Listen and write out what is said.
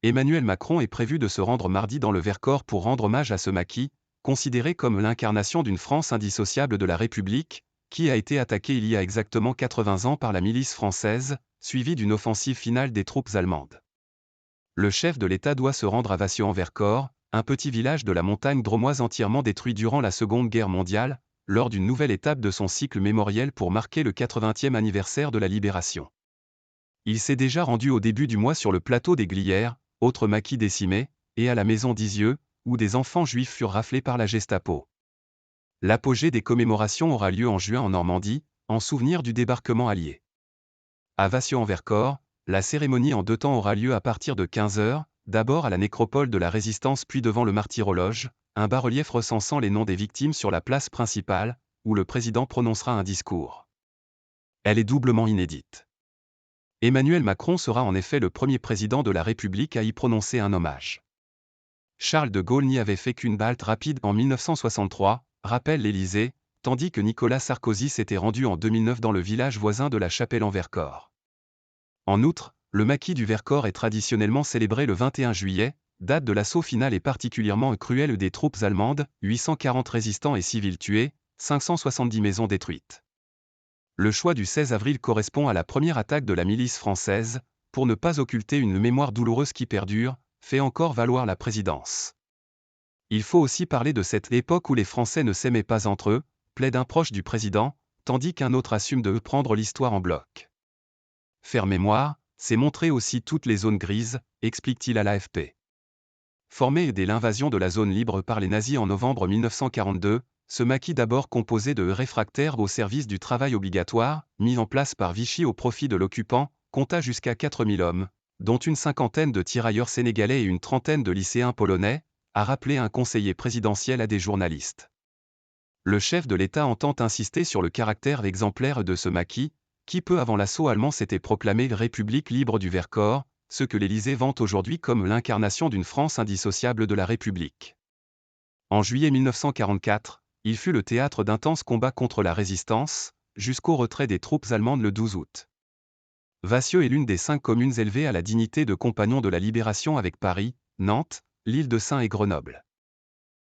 Emmanuel Macron est prévu de se rendre mardi dans le Vercors pour rendre hommage à ce maquis, considéré comme l'incarnation d'une France indissociable de la République, qui a été attaquée il y a exactement 80 ans par la milice française, suivie d'une offensive finale des troupes allemandes. Le chef de l'État doit se rendre à Vassieux-en-Vercors, un petit village de la montagne drômoise entièrement détruit durant la Seconde Guerre mondiale, lors d'une nouvelle étape de son cycle mémoriel pour marquer le 80e anniversaire de la Libération. Il s'est déjà rendu au début du mois sur le plateau des Glières, autre maquis décimé, et à la maison d'Isieux, où des enfants juifs furent raflés par la Gestapo. L'apogée des commémorations aura lieu en juin en Normandie, en souvenir du débarquement allié. À Vassieux-en-Vercors, la cérémonie en 2 temps aura lieu à partir de 15 h, d'abord à la nécropole de la Résistance puis devant le martyrologe, un bas-relief recensant les noms des victimes sur la place principale, où le président prononcera un discours. Elle est doublement inédite. Emmanuel Macron sera en effet le premier président de la République à y prononcer un hommage. Charles de Gaulle n'y avait fait qu'une halte rapide en 1963, rappelle l'Élysée, tandis que Nicolas Sarkozy s'était rendu en 2009 dans le village voisin de la Chapelle-en-Vercors. En outre, le maquis du Vercors est traditionnellement célébré le 21 juillet, date de l'assaut final et particulièrement cruel des troupes allemandes, 840 résistants et civils tués, 570 maisons détruites. Le choix du 16 avril correspond à la première attaque de la milice française, pour ne pas occulter une mémoire douloureuse qui perdure, fait encore valoir la présidence. Il faut aussi parler de cette époque où les Français ne s'aimaient pas entre eux, plaide un proche du président, tandis qu'un autre assume de prendre l'histoire en bloc. Faire mémoire, c'est montrer aussi toutes les zones grises, explique-t-il à l'AFP. Formé dès l'invasion de la zone libre par les nazis en novembre 1942, ce maquis d'abord composé de réfractaires au service du travail obligatoire, mis en place par Vichy au profit de l'occupant, compta jusqu'à 4000 hommes, dont une cinquantaine de tirailleurs sénégalais et une trentaine de lycéens polonais, a rappelé un conseiller présidentiel à des journalistes. Le chef de l'État entend insister sur le caractère exemplaire de ce maquis, qui peu avant l'assaut allemand s'était proclamé République libre du Vercors, ce que l'Élysée vante aujourd'hui comme l'incarnation d'une France indissociable de la République. En juillet 1944, il fut le théâtre d'intenses combats contre la résistance, jusqu'au retrait des troupes allemandes le 12 août. Vassieux est l'une des 5 communes élevées à la dignité de compagnons de la Libération avec Paris, Nantes, l'Île-de-Sein et Grenoble.